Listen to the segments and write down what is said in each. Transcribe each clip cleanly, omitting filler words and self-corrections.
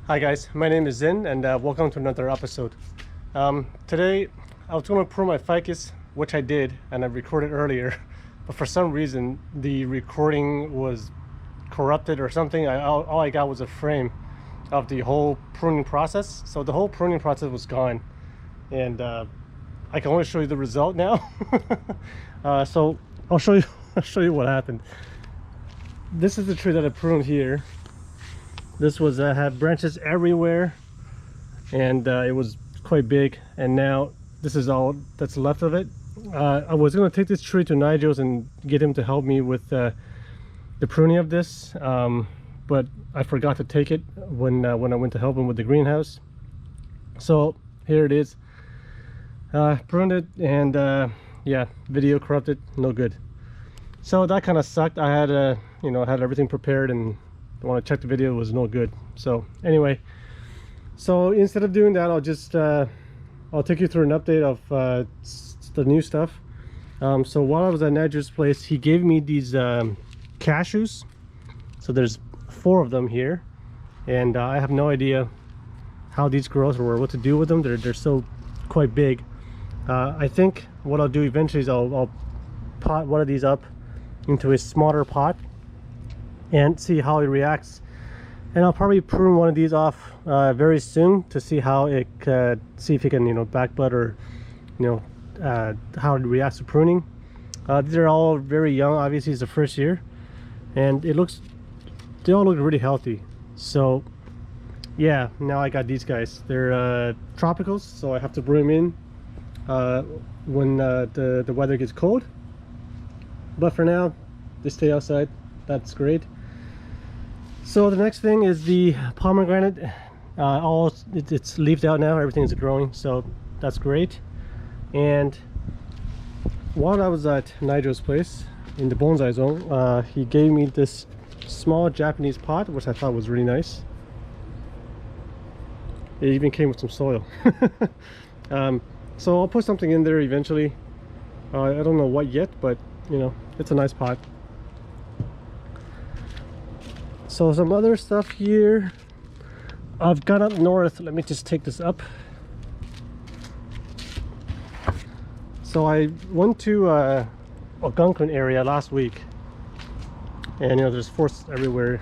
Hi guys, my name is Zin and welcome to another episode. Today I was going to prune my ficus, which I did and I recorded earlier, but for some reason the recording was corrupted or something. All I got was a frame of the whole pruning process, so the whole pruning process was gone, and I can only show you the result now. So I'll show you what happened. This is the tree that I pruned here. This was had branches everywhere, and it was quite big, and now this is all that's left of it. I was going to take this tree to Nigel's and get him to help me with the pruning of this, but I forgot to take it when I went to help him with the greenhouse. So here it is, pruned it, and yeah, video corrupted, no good. So that kind of sucked. I had had everything prepared, and when I checked the video, it was no good. So anyway, so instead of doing that, I'll just I'll take you through an update of the new stuff. So while I was at Nigel's place, he gave me these cashews. So there's 4 of them here, and I have no idea how these grow or what to do with them. They're so quite big. I think what I'll do eventually is I'll pot one of these up into a smaller pot and see how it reacts, and I'll probably prune one of these off very soon to see how it see if it can backbud, or how it reacts to pruning. These are all very young. Obviously it's the first year, and they all look really healthy. So yeah, now I got these guys. They're tropicals, so I have to bring them in when the weather gets cold, but for now they stay outside. That's great. So the next thing is the pomegranate. It's leafed out now, everything is growing, so that's great. And while I was at Nigel's place in the bonsai zone, he gave me this small Japanese pot, which I thought was really nice. It even came with some soil. So I'll put something in there eventually. I don't know what yet, but it's a nice pot. So some other stuff here. I've gone up north. Let me just take this up. So I went to Algonquin area last week, and there's forests everywhere,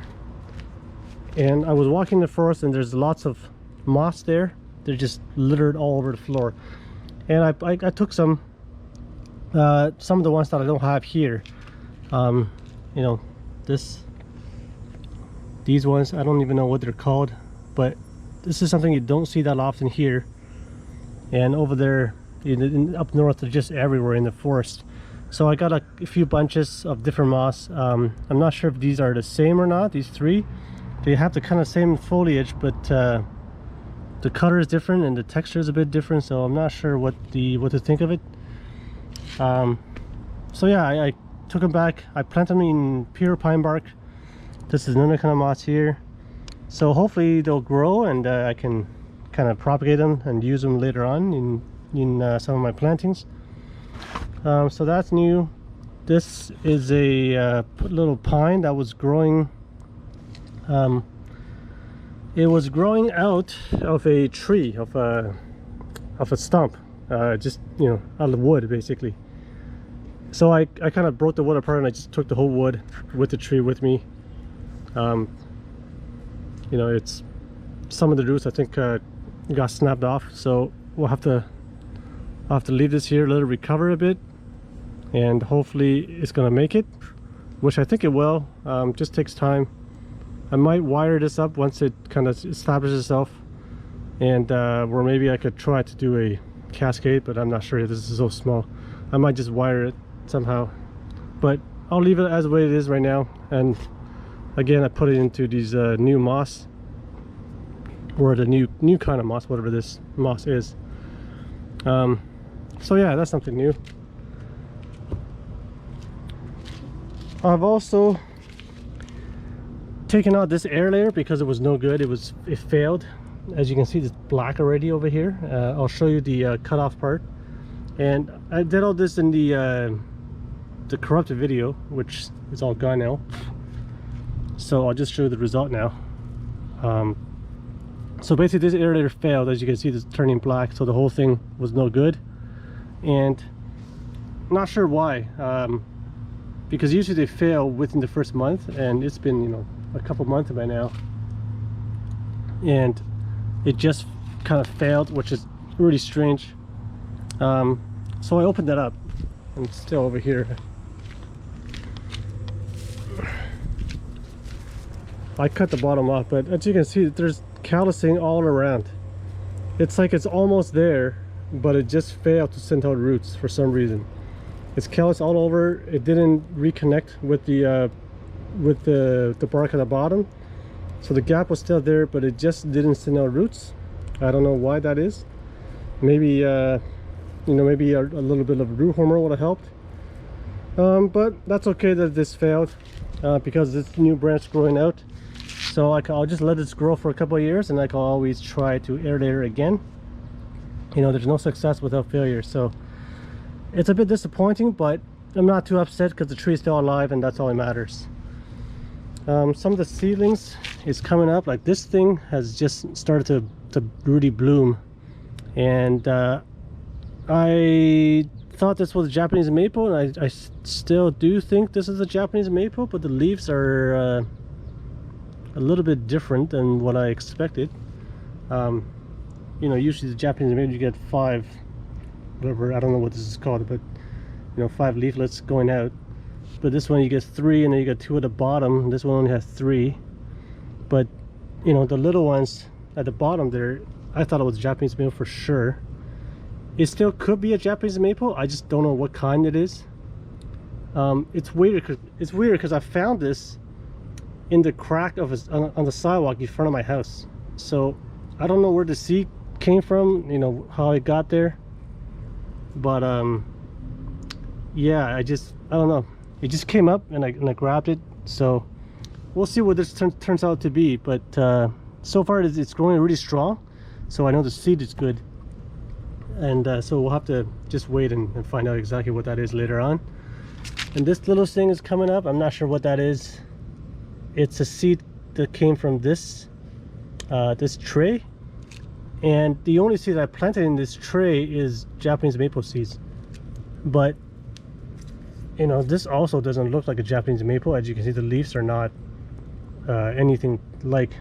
and I was walking the forest, and there's lots of moss there. They're just littered all over the floor, and I took some of the ones that I don't have here. These ones, I don't even know what they're called, but this is something you don't see that often here. And over there up north, they're just everywhere in the forest. So I got a few bunches of different moss. I'm not sure if these are the same or not. These 3, they have the kind of same foliage, but the color is different and the texture is a bit different, so I'm not sure what to think of it. So yeah, I took them back. I planted them in pure pine bark. This is another kind of moss here, so hopefully they'll grow, and I can kind of propagate them and use them later on in some of my plantings. So that's new. This is a little pine that was growing. It was growing out of a tree, of a stump, just out of the wood basically. So I kind of broke the wood apart, and I just took the whole wood with the tree with me. It's some of the roots I think got snapped off, so I'll have to leave this here, let it recover a bit, and hopefully it's gonna make it, which I think it will. Just takes time. I might wire this up once it kind of establishes itself, and or maybe I could try to do a cascade, but I'm not sure. This is so small. I might just wire it somehow, but I'll leave it as the way it is right now. And again, I put it into these new moss, or the new kind of moss, whatever this moss is. So yeah, that's something new. I've also taken out this air layer because it was no good. It failed. As you can see, it's black already over here. I'll show you the cutoff part. And I did all this in the corrupted video, which is all gone now. So I'll just show you the result now. So basically this aerator failed. As you can see, it's turning black, so the whole thing was no good. And not sure why, because usually they fail within the first month, and it's been, you know, a couple months by now, and it just kind of failed, which is really strange. So I opened that up, and it's still over here. I cut the bottom off, but as you can see, there's callousing all around. It's like it's almost there, but it just failed to send out roots for some reason. It's callus all over. It didn't reconnect with the bark at the bottom, so the gap was still there, but it just didn't send out roots. I don't know why that is. Maybe you know, maybe a little bit of root hormone would have helped, but that's okay that this failed, because this new branch growing out. So I'll just let this grow for a couple of years, and I can always try to aerate it again. You know, there's no success without failure. So it's a bit disappointing, but I'm not too upset because the tree is still alive, and that's all that matters. Some of the seedlings is coming up. Like this thing has just started to really bloom, and I thought this was a Japanese maple, and I still do think this is a Japanese maple, but the leaves are a little bit different than what I expected. You know, usually the Japanese maple you get 5, whatever, I don't know what this is called, but you know, 5 leaflets going out. But this one you get 3, and then you get 2 at the bottom. This one only has 3. But you know, the little ones at the bottom there, I thought it was Japanese maple for sure. It still could be a Japanese maple. I just don't know what kind it is. It's weird because I found this in the crack of on the sidewalk in front of my house. So I don't know where the seed came from, you know, how it got there. But yeah, I don't know. It just came up, and I grabbed it. So we'll see what this turns out to be. But so far it's growing really strong. So I know the seed is good. And so we'll have to just wait and find out exactly what that is later on. And this little thing is coming up. I'm not sure what that is. It's a seed that came from this this tray, and the only seed I planted in this tray is Japanese maple seeds. But you know, this also doesn't look like a Japanese maple. As you can see, the leaves are not anything like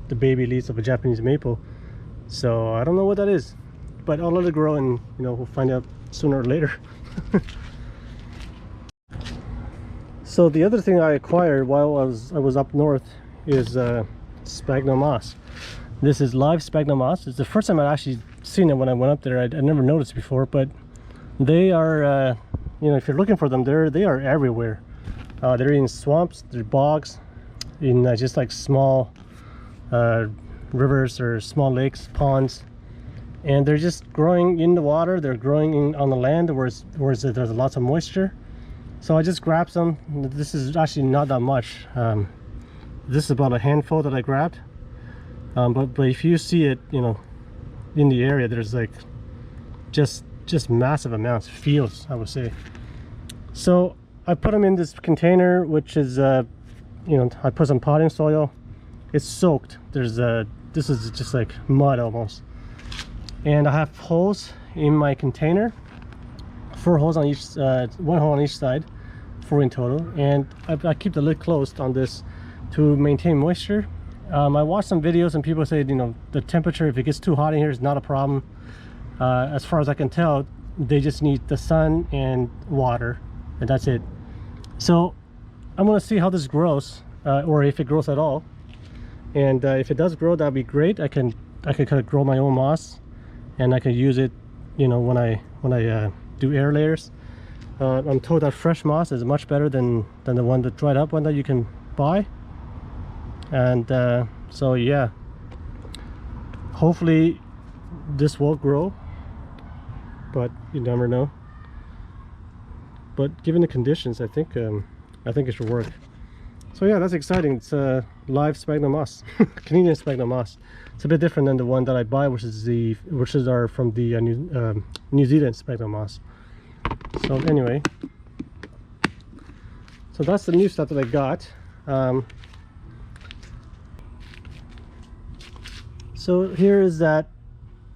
the baby leaves of a Japanese maple. So I don't know what that is, but I'll let it grow, and you know, we'll find out sooner or later. So the other thing I acquired while I was up north is sphagnum moss. This is live sphagnum moss. It's the first time I'd actually seen it when I went up there. I'd never noticed before, but they are, you know, if you're looking for them, they are everywhere. They're in swamps, they're bogs, in just like small rivers or small lakes, ponds, and they're just growing in the water. They're growing on the land where there's lots of moisture. So I just grabbed some. This is actually not that much. This is about a handful that I grabbed. But if you see it, you know, in the area, there's like just massive amounts, fields, I would say. So I put them in this container, which is, you know, I put some potting soil. It's soaked. This is just like mud almost. And I have holes in my container. 4 holes on each, 1 hole on each side, 4 in total, and I keep the lid closed on this to maintain moisture. I watched some videos, and people say, you know, the temperature, if it gets too hot in here, is not a problem. As far as I can tell, they just need the sun and water, and that's it. So I'm gonna see how this grows, or if it grows at all. And if it does grow, that'd be great. I can kind of grow my own moss, and I can use it, you know, when I do air layers. I'm told that fresh moss is much better than the one, the dried up one that you can buy. And so yeah, hopefully this will grow, but you never know. But given the conditions, I think it should work. So yeah, that's exciting. It's live sphagnum moss, Canadian sphagnum moss. It's a bit different than the one that I buy, which is from the New Zealand sphagnum moss. So anyway, so that's the new stuff that I So here is that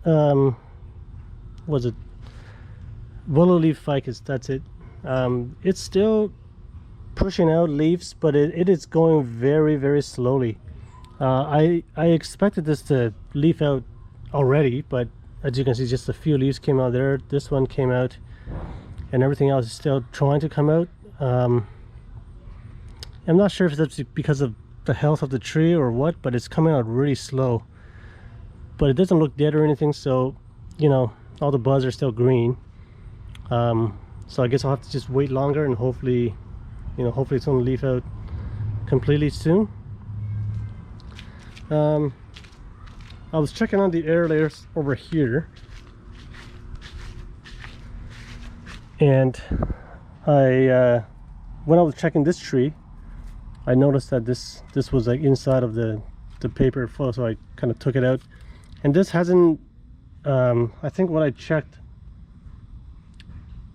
was it willow leaf ficus. That's it. It's still pushing out leaves, but it is going very, very slowly. I expected this to leaf out already, but as you can see, just a few leaves came out there. This one came out, and everything else is still trying to come out. I'm not sure if that's because of the health of the tree or what, but it's coming out really slow. But it doesn't look dead or anything, so you know, all the buds are still green. So I guess I'll have to just wait longer, and hopefully, you know, hopefully it's going to leaf out completely soon. I was checking on the air layers over here, and when I was checking this tree, I noticed that this was like inside of the paper foil, so I kind of took it out. And this hasn't, I think what I checked,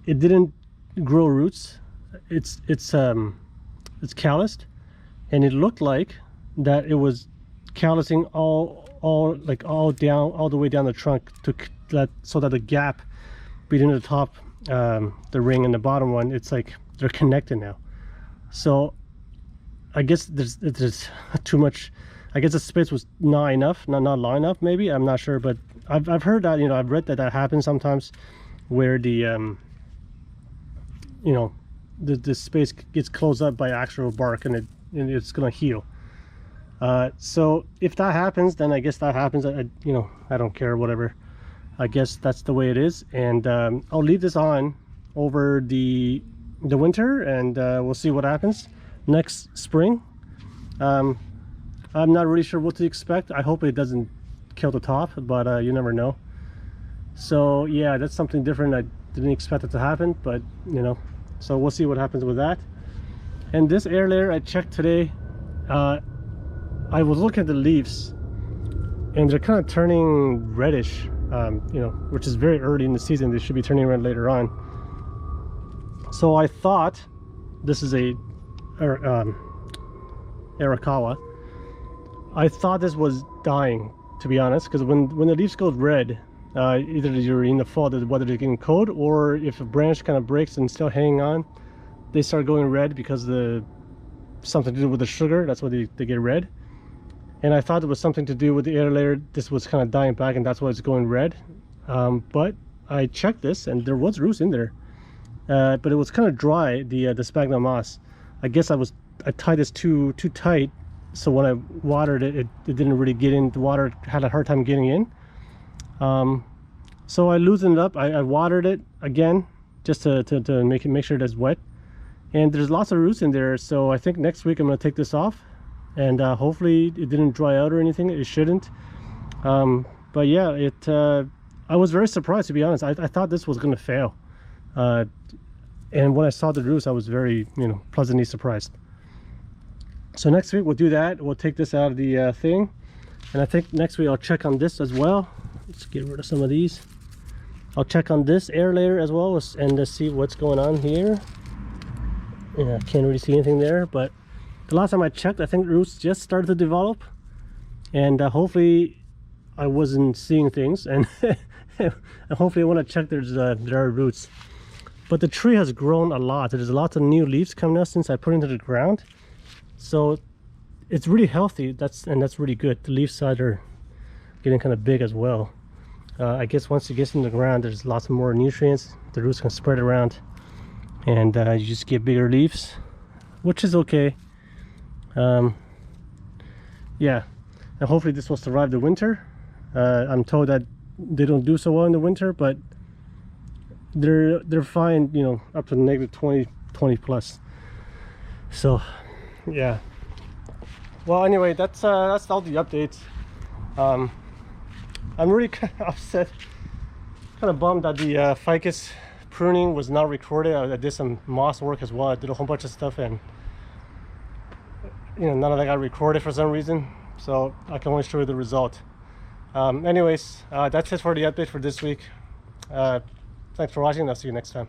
it didn't grow roots. It's calloused, and it looked like that it was callousing all the way down the trunk so that the gap between the top, the ring, and the bottom one, it's like they're connected now. So I guess there's too much. I guess the space was not enough, not long enough, maybe. I'm not sure, but I've heard that, you know, I've read that happens sometimes, where the you know, the space gets closed up by actual bark, and it's gonna heal. So if that happens, then I guess that happens. You know, I don't care, whatever. I guess that's the way it is, and I'll leave this on over the winter, and we'll see what happens next spring. I'm not really sure what to expect. I hope it doesn't kill the top, but you never know. So yeah, that's something different. I didn't expect it to happen, but you know, so we'll see what happens with that. And this air layer I checked today, I was looking at the leaves, and they're kind of turning reddish, you know, which is very early in the season. They should be turning red later on. So I thought this is a Arakawa. I thought this was dying, to be honest, because when the leaves go red, either you're in the fall, whether they're getting cold, or if a branch kind of breaks and still hanging on, they start going red because something to do with the sugar. That's why they get red. And I thought it was something to do with the air layer. This was kind of dying back, and that's why it's going red. But I checked this, and there was roots in there, but it was kind of dry, the sphagnum moss. I guess I tied this too tight, so when I watered it, it didn't really get in. The water had a hard time getting in. So I loosened it up. I watered it again just to make sure it's wet. And there's lots of roots in there, so I think next week I'm going to take this off, and hopefully it didn't dry out or anything. It shouldn't. But yeah, I was very surprised, to be honest. I thought this was going to fail, and when I saw the roots, I was very, you know, pleasantly surprised. So next week we'll do that. We'll take this out of the thing, and I think next week I'll check on this as well. Let's get rid of some of these. I'll check on this air layer as well, and see what's going on here. Yeah, I can't really see anything there, but the last time I checked, I think roots just started to develop, and hopefully I wasn't seeing things, and hopefully when I check there are roots. But the tree has grown a lot. There's lots of new leaves coming out since I put it into the ground, so it's really healthy. That's really good. The leaf sides are getting kind of big as well. I guess once it gets in the ground, there's lots more nutrients. The roots can spread around, and you just get bigger leaves, which is okay. Yeah, and hopefully this will survive the winter. I'm told that they don't do so well in the winter, but they're fine, you know, up to negative 20 plus. So yeah, well, anyway, that's all the updates. I'm really kind of upset, kind of bummed that the ficus pruning was not recorded. I did some moss work as well. I did a whole bunch of stuff, and you know, none of that got recorded for some reason, so I can only show you the result. Anyways, that's it for the update for this week. Thanks for watching. I'll see you next time.